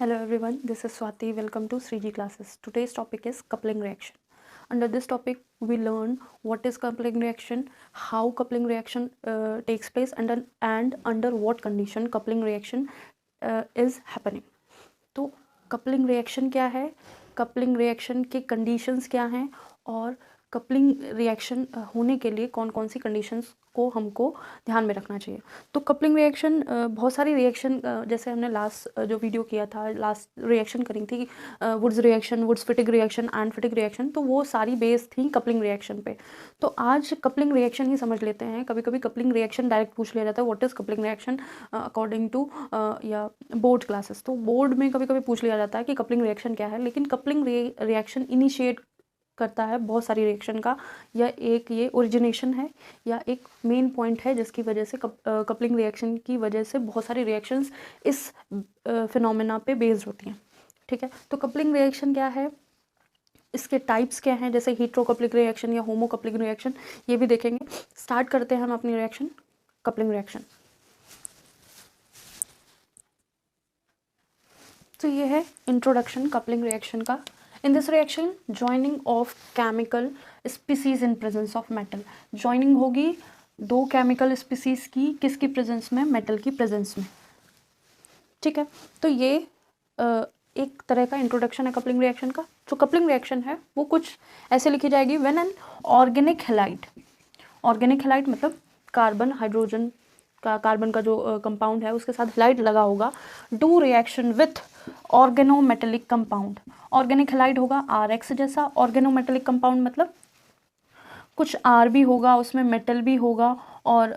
Hello everyone, this is Swati. Welcome to 3G classes. Today's topic is coupling reaction. Under this topic, we learn what is coupling reaction, how coupling reaction takes place, and under what condition coupling reaction is happening. तो coupling reaction क्या है, coupling reaction के conditions क्या हैं और coupling reaction होने के लिए कौन कौन सी कंडीशंस को हमको ध्यान में रखना चाहिए। तो कपलिंग रिएक्शन बहुत सारी रिएक्शन, जैसे हमने लास्ट जो वीडियो किया था, लास्ट रिएक्शन करी थी Wurtz reaction, Wurtz Fittig reaction and Fittig reaction, तो वो सारी बेस थी कपलिंग रिएक्शन पे। तो आज कपलिंग रिएक्शन ही समझ लेते हैं। कभी कभी कपलिंग रिएक्शन डायरेक्ट पूछ लिया जाता है, what is coupling reaction according to या बोर्ड क्लासेस। तो बोर्ड में कभी कभी पूछ लिया जाता है कि कपलिंग रिएक्शन क्या है, लेकिन कपलिंग रिएक्शन इनिशिएट करता है बहुत सारी रिएक्शन का, या एक ये ओरिजिनेशन है या एक मेन पॉइंट है जिसकी वजह से कपलिंग रिएक्शन की वजह से बहुत सारी रिएक्शंस इस फिनोमेना पे बेस्ड होती हैं। ठीक है, तो कपलिंग रिएक्शन क्या है, इसके टाइप्स क्या हैं, जैसे हीट्रो कपलिंग रिएक्शन या होमो कपलिंग रिएक्शन, ये भी देखेंगे। स्टार्ट करते हैं हम अपनी रिएक्शन, कपलिंग रिएक्शन। तो ये है इंट्रोडक्शन कपलिंग रिएक्शन का। In this reaction, joining of chemical species in presence of metal. Joining होगी दो chemical species की, किसकी presence में, metal की presence में। ठीक है, तो ये एक तरह का इंट्रोडक्शन है कपलिंग रिएक्शन का। जो कपलिंग रिएक्शन है वो कुछ ऐसे लिखी जाएगी, when an organic halide, organic halide मतलब कार्बन हाइड्रोजन का, कार्बन का जो कंपाउंड है उसके साथ हैलाइड लगा होगा, do reaction with organometallic compound. Organic halide होगा RX जैसा, ऑर्गेनोमेटेलिक कंपाउंड मतलब कुछ R भी होगा उसमें, मेटल भी होगा, और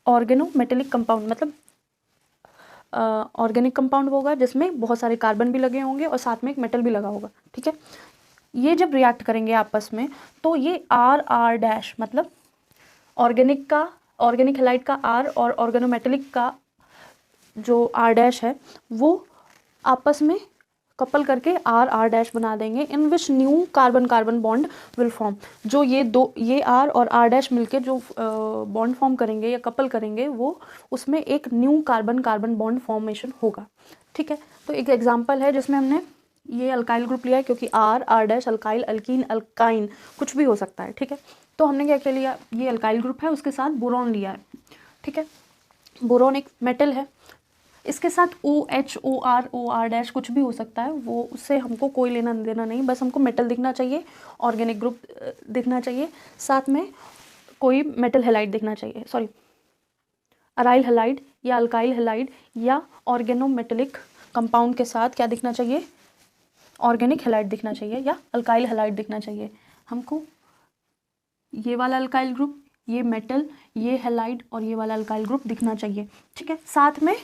ऑर्गेनोमेटेलिक कंपाउंड मतलब ऑर्गेनिक कंपाउंड होगा जिसमें बहुत सारे कार्बन भी लगे होंगे और साथ में एक मेटल भी लगा होगा। ठीक है, ये जब रिएक्ट करेंगे आपस में तो ये R मतलब ऑर्गेनिक का, ऑर्गेनिक हैलाइड का R और ऑर्गेनोमेटेलिक का जो R' है वो आपस में कपल करके R बना देंगे, in which new carbon carbon bond will form. जो ये दो, ये R और R' मिलके जो बॉन्ड फॉर्म करेंगे या कपल करेंगे, वो उसमें एक new carbon carbon bond formation होगा। ठीक है, तो एक एग्जांपल है जिसमें हमने ये अल्काइल ग्रुप लिया है, क्योंकि R' अल्काइल, अल्कीन, अल्काइन कुछ भी हो सकता है। ठीक है, तो हमने क्या लिया, ये अल्काइल ग्रुप है, उसके साथ बोरॉन लिया है। ठीक है, बोरॉन एक मेटल है, इसके साथ OH, OR कुछ भी हो सकता है, वो उससे हमको कोई लेना देना नहीं, बस हमको मेटल दिखना चाहिए, ऑर्गेनिक ग्रुप दिखना चाहिए, साथ में कोई मेटल हैलाइड दिखना चाहिए, सॉरी अराइल हैलाइड या अल्काइल हैलाइड या ऑर्गेनोमेटेलिक कंपाउंड के साथ क्या दिखना चाहिए, ऑर्गेनिक हैलाइड दिखना चाहिए या अल्काइल हैलाइड दिखना चाहिए। हमको ये वाला अल्काइल ग्रुप, ये मेटल, ये हैलाइड और ये वाला अल्काइल ग्रुप दिखना चाहिए। ठीक है, साथ में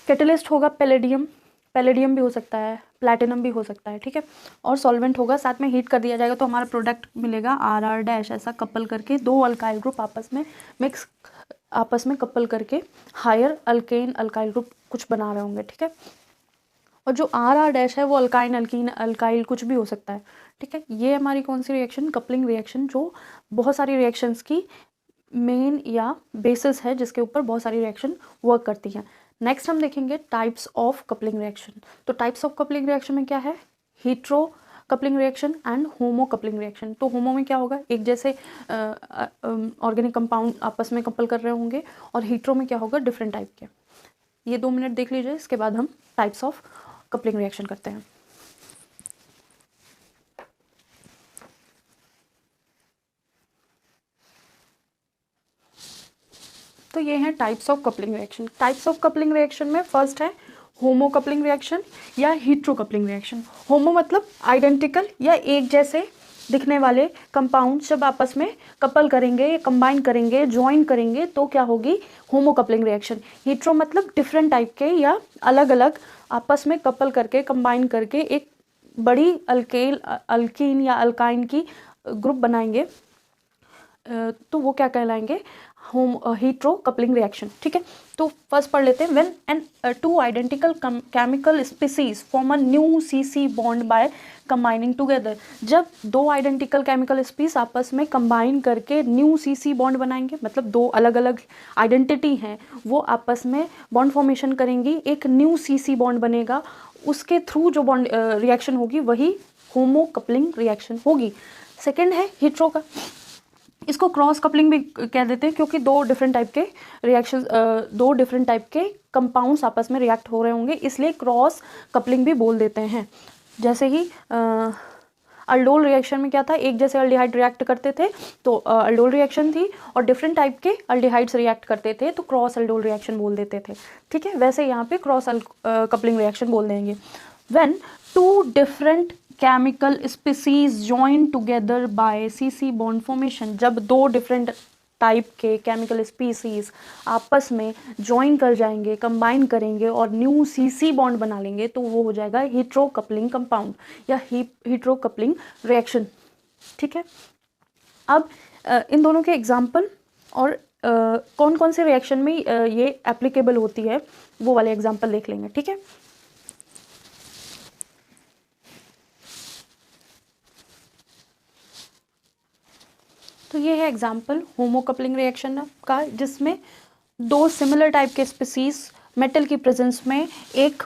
कैटलिस्ट होगा पैलेडियम, पैलेडियम भी हो सकता है, प्लैटिनम भी हो सकता है। ठीक है, और सॉल्वेंट होगा, साथ में हीट कर दिया जाएगा तो हमारा प्रोडक्ट मिलेगा R ऐसा कपल करके दो अल्काइल ग्रुप आपस में मिक्स, आपस में कपल करके हायर अल्केन अल्काइल ग्रुप कुछ बना रहे होंगे। ठीक है, और जो R है वो अल्काइन, अल्कीन, अल्काइल कुछ भी हो सकता है। ठीक है, ये हमारी कौन सी रिएक्शन, कपलिंग रिएक्शन, जो बहुत सारी रिएक्शंस की मेन या बेसिस है जिसके ऊपर बहुत सारी रिएक्शन वर्क करती हैं। नेक्स्ट हम देखेंगे टाइप्स ऑफ कपलिंग रिएक्शन। तो टाइप्स ऑफ कपलिंग रिएक्शन में क्या है, hetero coupling reaction and homo coupling reaction. तो होमो में क्या होगा, एक जैसे ऑर्गेनिक कंपाउंड आपस में कपल कर रहे होंगे, और हीट्रो में क्या होगा, डिफरेंट टाइप के। ये 2 मिनट देख लीजिए, इसके बाद हम टाइप्स ऑफ कपलिंग रिएक्शन करते हैं। तो ये हैं types of coupling reaction. Types of coupling reaction में फर्स्ट है होमो कपलिंग रिएक्शन या हीट्रो कपलिंग रिएक्शन। होमो मतलब आइडेंटिकल या एक जैसे दिखने वाले कंपाउंड जब आपस में कपल करेंगे या कंबाइन करेंगे, ज्वाइन करेंगे, तो क्या होगी, होमो कपलिंग रिएक्शन। हीट्रो मतलब डिफरेंट टाइप के या अलग अलग आपस में कपल करके, कंबाइन करके एक बड़ी अल्कीन या अल्काइन की ग्रुप बनाएंगे, तो वो क्या कहलाएंगे, हीट्रो कपलिंग रिएक्शन, ठीक है। तो फर्स्ट पढ़ लेते हैं। When and two identical chemical species form a new CC bond by combining together, जब दो आइडेंटिकल केमिकल स्पीस आपस में कंबाइन करके न्यू CC बॉन्ड बनाएंगे, मतलब दो अलग अलग आइडेंटिटी हैं वो आपस में बॉन्ड फॉर्मेशन करेंगी, एक न्यू CC बॉन्ड बनेगा, उसके थ्रू जो बॉन्ड रिएक्शन होगी वही होमो कपलिंग रिएक्शन होगी। सेकेंड है हीट्रो का, इसको क्रॉस कपलिंग भी कह देते हैं क्योंकि दो डिफरेंट टाइप के रिएक्शन, दो डिफरेंट टाइप के कंपाउंड्स आपस में रिएक्ट हो रहे होंगे, इसलिए क्रॉस कपलिंग भी बोल देते हैं। जैसे ही अल्डोल रिएक्शन में क्या था, एक जैसे अल्डिहाइड रिएक्ट करते थे तो अल्डोल रिएक्शन थी, और डिफरेंट टाइप के अल्डिहाइड्स रिएक्ट करते थे तो क्रॉस अल्डोल रिएक्शन बोल देते थे, ठीक है। वैसे यहाँ पे क्रॉस कपलिंग रिएक्शन बोल देंगे। When two different chemical species join together by CC bond formation, जब दो डिफरेंट टाइप के केमिकल स्पीसीज आपस में ज्वाइन कर जाएंगे, कंबाइन करेंगे और न्यू CC बॉन्ड बना लेंगे तो वो हो जाएगा हीट्रो कपलिंग कंपाउंड या हीट्रो कपलिंग रिएक्शन, ठीक है। अब इन दोनों के एग्जाम्पल और कौन कौन से रिएक्शन में ये एप्लीकेबल होती है वो वाले एग्जाम्पल देख लेंगे, ठीक है। तो ये है एग्जाम्पल होमो कपलिंग रिएक्शन का, जिसमें दो सिमिलर टाइप के स्पीसीज मेटल की प्रेजेंस में एक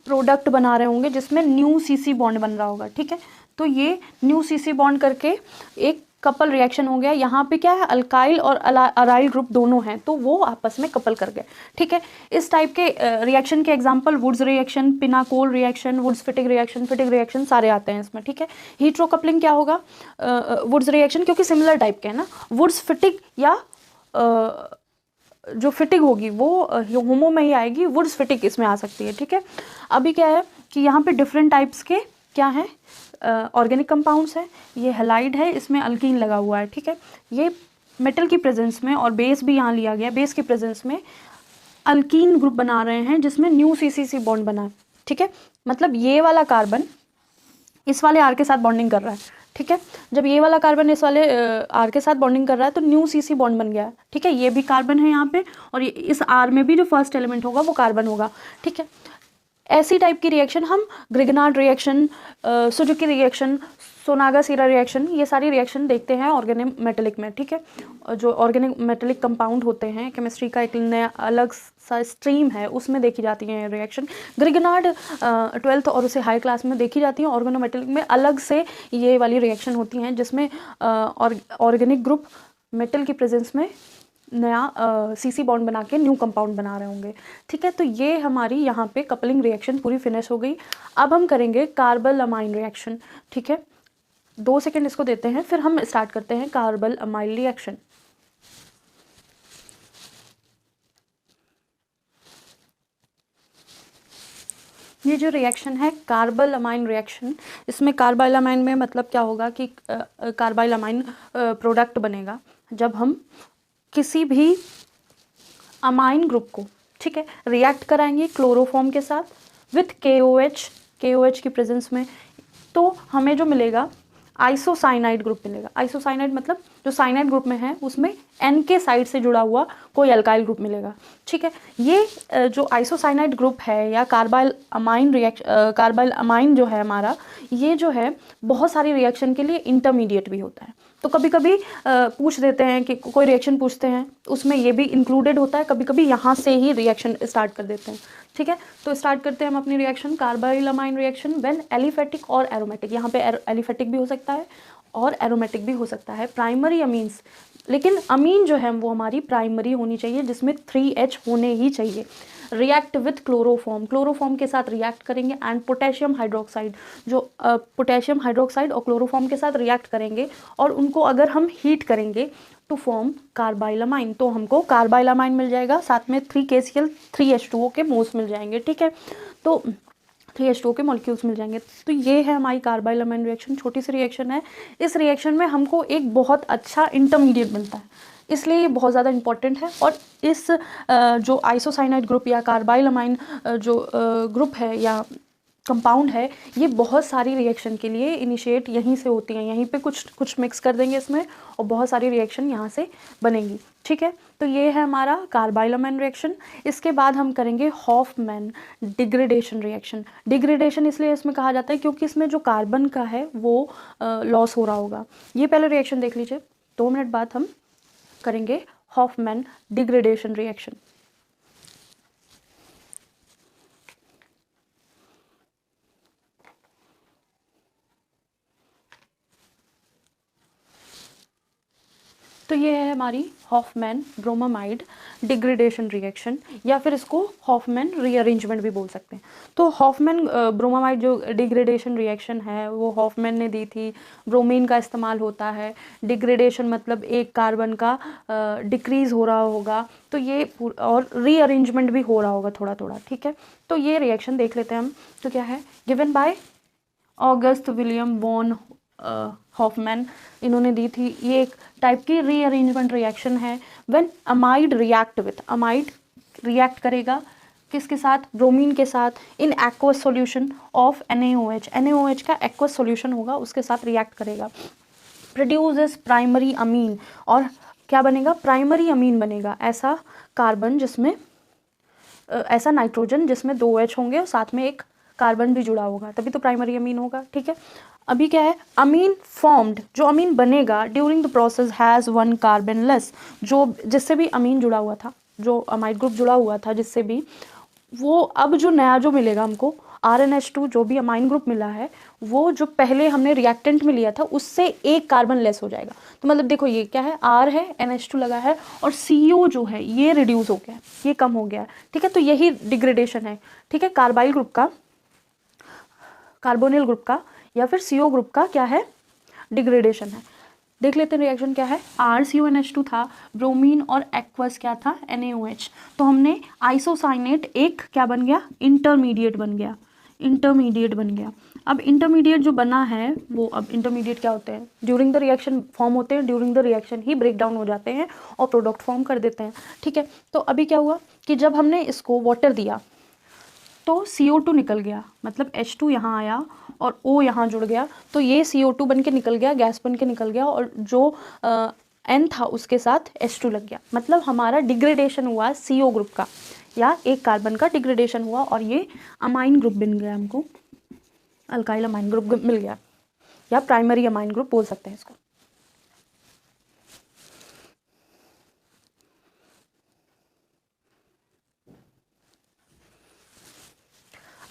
प्रोडक्ट बना रहे होंगे जिसमें न्यू CC बॉन्ड बन रहा होगा, ठीक है। तो ये न्यू CC बॉन्ड करके एक कपल रिएक्शन हो गया। यहाँ पे क्या है, अल्काइल और अराइल ग्रुप दोनों हैं तो वो आपस में कपल कर गए, ठीक है। इस टाइप के रिएक्शन के example Wurtz reaction, pinacol reaction, Wurtz Fittig reaction सारे आते हैं इसमें, ठीक है। हीट्रो कपलिंग क्या होगा, वुड्स रिएक्शन क्योंकि सिमिलर टाइप के है ना, वुड्स फिटिक या जो फिटिक होगी वो होमो में ही आएगी, वुड्स फिटिक इसमें आ सकती है, ठीक है। अभी क्या है कि यहाँ पे डिफरेंट टाइप्स के क्या है ऑर्गेनिक कंपाउंड्स है, ये हैलाइड है, इसमें अल्कीन लगा हुआ है, ठीक है। ये मेटल की प्रेजेंस में, और बेस भी यहाँ लिया गया, बेस की प्रेजेंस में अल्कीन ग्रुप बना रहे हैं जिसमें न्यू CC बॉन्ड बना है, ठीक है। मतलब ये वाला कार्बन इस वाले R के साथ बॉन्डिंग कर रहा है, ठीक है। जब ये वाला कार्बन इस वाले R के साथ बॉन्डिंग कर रहा है तो न्यू CC बॉन्ड बन गया है, ठीक है। ये भी कार्बन है यहाँ पे, और ये इस R में भी जो फर्स्ट एलिमेंट होगा वो कार्बन होगा, ठीक है। ऐसी टाइप की रिएक्शन हम Grignard reaction, Suzuki reaction, Sonogashira reaction, ये सारी रिएक्शन देखते हैं ऑर्गेनिक मेटेलिक में, ठीक है। जो ऑर्गेनिक मेटेलिक कंपाउंड होते हैं, केमिस्ट्री का एक नया अलग सा स्ट्रीम है, उसमें देखी जाती हैं रिएक्शन। ग्रिगनार्ड 12th और उसे हाई क्लास में देखी जाती हैं। ऑर्गेनोमेटेलिक में अलग से ये वाली रिएक्शन होती हैं जिसमें ऑर्गेनिक ग्रुप मेटल की प्रेजेंस में नया CC बॉन्ड बना के न्यू कंपाउंड बना रहे होंगे, ठीक है। तो ये हमारी यहाँ पे कपलिंग रिएक्शन पूरी फिनिश हो गई। अब हम करेंगे कार्बल अमाइन रिएक्शन, ठीक है। 2 सेकेंड इसको देते हैं, फिर हम स्टार्ट करते हैं कार्बल अमाइन रिएक्शन। ये जो रिएक्शन है कार्बल अमाइन रिएक्शन, इसमें कार्बाइल अमाइन में मतलब क्या होगा कि कार्बाइल अमाइन प्रोडक्ट बनेगा जब हम किसी भी अमाइन ग्रुप को, ठीक है, रिएक्ट कराएंगे क्लोरोफॉर्म के साथ विथ KOH की प्रेजेंस में, तो हमें जो मिलेगा आइसोसाइनाइड ग्रुप मिलेगा। आइसोसाइनाइड मतलब जो साइनाइड ग्रुप में है उसमें N के साइड से जुड़ा हुआ कोई अल्काइल ग्रुप मिलेगा, ठीक है। ये जो आइसोसाइनाइड ग्रुप है या कार्बाइल अमाइन जो है हमारा, ये जो है बहुत सारी रिएक्शन के लिए इंटरमीडिएट भी होता है। तो कभी कभी पूछ देते हैं कि कोई रिएक्शन पूछते हैं उसमें ये भी इंक्लूडेड होता है, कभी कभी यहाँ से ही रिएक्शन स्टार्ट कर देते हैं, ठीक है। तो स्टार्ट करते हैं हम अपनी reaction carbyl amine reaction when aliphatic और एरोमेटिक। यहाँ पे एलिफेटिक भी हो सकता है और एरोमेटिक भी हो सकता है। प्राइमरी अमीन्स, लेकिन अमीन जो है वो हमारी प्राइमरी होनी चाहिए जिसमें 3H होने ही चाहिए। रिएक्ट विथ क्लोरोफॉर्म के साथ रिएक्ट करेंगे एंड पोटेशियम हाइड्रोक्साइड, जो पोटेशियम हाइड्रोक्साइड और क्लोरोफॉर्म के साथ रिएक्ट करेंगे और उनको अगर हम हीट करेंगे टू फॉर्म कार्बाइल अमाइन, तो हमको कार्बाइल अमाइन मिल जाएगा, साथ में 3KCl 3H2O के मोल्स मिल जाएंगे, ठीक है। तो 3H2O के मॉलिक्यूल्स मिल जाएंगे। तो ये है हमारी कार्बाइल अमाइन रिएक्शन, छोटी सी रिएक्शन है। इस रिएक्शन में हमको एक बहुत अच्छा इंटरमीडिएट बनता है, इसलिए ये बहुत ज़्यादा इंपॉर्टेंट है। और इस जो आइसोसाइनाइड ग्रुप या कार्बाइल अमाइन जो ग्रुप है या कंपाउंड है, ये बहुत सारी रिएक्शन के लिए इनिशिएट यहीं से होती हैं, यहीं पे कुछ मिक्स कर देंगे इसमें और बहुत सारी रिएक्शन यहाँ से बनेंगी, ठीक है। तो ये है हमारा कार्बाइलमाइन रिएक्शन। इसके बाद हम करेंगे हॉफमैन डिग्रेडेशन रिएक्शन। डिग्रेडेशन इसलिए इसमें कहा जाता है क्योंकि इसमें जो कार्बन का है वो लॉस हो रहा होगा। ये पहले रिएक्शन देख लीजिए, 2 मिनट बाद हम करेंगे हॉफमैन डिग्रेडेशन रिएक्शन। तो ये है हमारी हॉफमैन ब्रोमामाइड डिग्रेडेशन रिएक्शन, या फिर इसको हॉफमैन रीअरेंजमेंट भी बोल सकते हैं। तो हॉफमैन ब्रोमामाइड जो डिग्रेडेशन रिएक्शन है वो हॉफमैन ने दी थी। ब्रोमीन का इस्तेमाल होता है। डिग्रेडेशन मतलब एक कार्बन का डिक्रीज़ हो रहा होगा, तो ये और रीअरेंजमेंट भी हो रहा होगा थोड़ा थोड़ा, ठीक है। तो ये रिएक्शन देख लेते हैं हम। तो क्या है, given by August William von Hofmann, इन्होंने दी थी। ये एक टाइप की रीअरेंजमेंट रिएक्शन है। When amide react with, amide react करेगा किसके साथ, ब्रोमीन के साथ, in aqueous solution of NaOH, NaOH का एक्वस सॉल्यूशन होगा उसके साथ रिएक्ट करेगा, प्रोड्यूसेस प्राइमरी अमीन, और क्या बनेगा, प्राइमरी अमीन बनेगा, ऐसा कार्बन जिसमें ऐसा नाइट्रोजन जिसमें 2 H होंगे और साथ में एक कार्बन भी जुड़ा होगा, तभी तो प्राइमरी अमीन होगा, ठीक है। अभी क्या है, अमीन फॉर्म्ड, जो अमीन बनेगा during the process has 1 carbon less, जो जिससे भी अमीन जुड़ा हुआ था, जो अमाइड ग्रुप जुड़ा हुआ था जिससे भी, वो अब जो नया जो मिलेगा हमको RnH2 जो भी अमाइन ग्रुप मिला है, वो जो पहले हमने रिएक्टेंट में लिया था उससे 1 कार्बन लेस हो जाएगा। तो मतलब देखो ये क्या है, R है, NH2 लगा है और CO जो है ये रिड्यूस हो गया है, ये कम हो गया है, ठीक है। तो यही डिग्रेडेशन है, ठीक है। कार्बाइल ग्रुप का, कार्बोनिल ग्रुप का या फिर CO ग्रुप का क्या है, डिग्रेडेशन है। देख लेते हैं रिएक्शन क्या है। RCONH2 था, ब्रोमीन और एक्वस क्या था, NaOH। तो हमने आइसोसाइनेट एक क्या बन गया, इंटरमीडिएट बन गया, इंटरमीडिएट बन गया। अब इंटरमीडिएट जो बना है वो, अब इंटरमीडिएट क्या होते हैं, ड्यूरिंग द रिएक्शन फॉर्म होते हैं, ड्यूरिंग द रिएक्शन ही ब्रेक डाउन हो जाते हैं और प्रोडक्ट फॉर्म कर देते हैं, ठीक है। तो अभी क्या हुआ कि जब हमने इसको वाटर दिया तो CO2 निकल गया, मतलब H2 यहाँ आया और O यहाँ जुड़ गया, तो ये CO2 बन के निकल गया, गैस बन के निकल गया, और जो N था उसके साथ H2 लग गया, मतलब हमारा डिग्रेडेशन हुआ CO ग्रुप का, या एक कार्बन का डिग्रेडेशन हुआ और ये अमाइन ग्रुप बन गया, हमको अल्काइल अमाइन ग्रुप मिल गया, या प्राइमरी अमाइन ग्रुप बोल सकते हैं इसको।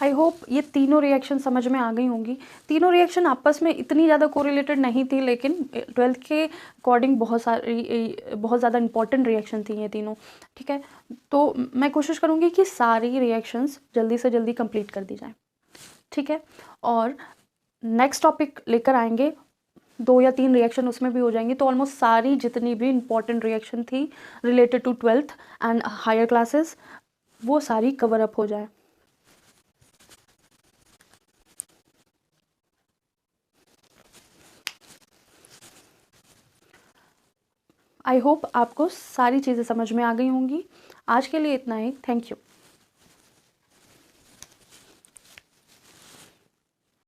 आई होप ये तीनों रिएक्शन समझ में आ गई होंगी। तीनों रिएक्शन आपस में इतनी ज़्यादा कोरिलेटेड नहीं थी, लेकिन 12th के अकॉर्डिंग बहुत ज़्यादा इंपॉर्टेंट रिएक्शन थी ये तीनों, ठीक है। तो मैं कोशिश करूँगी कि सारी रिएक्शंस जल्दी से जल्दी कंप्लीट कर दी जाए, ठीक है। और नेक्स्ट टॉपिक लेकर आएंगे, 2 या 3 रिएक्शन उसमें भी हो जाएंगी, तो ऑलमोस्ट सारी जितनी भी इंपॉर्टेंट रिएक्शन थी related to 12th and higher classes, वो सारी कवर अप हो जाए। आई होप आपको सारी चीज़ें समझ में आ गई होंगी। आज के लिए इतना ही, थैंक यू।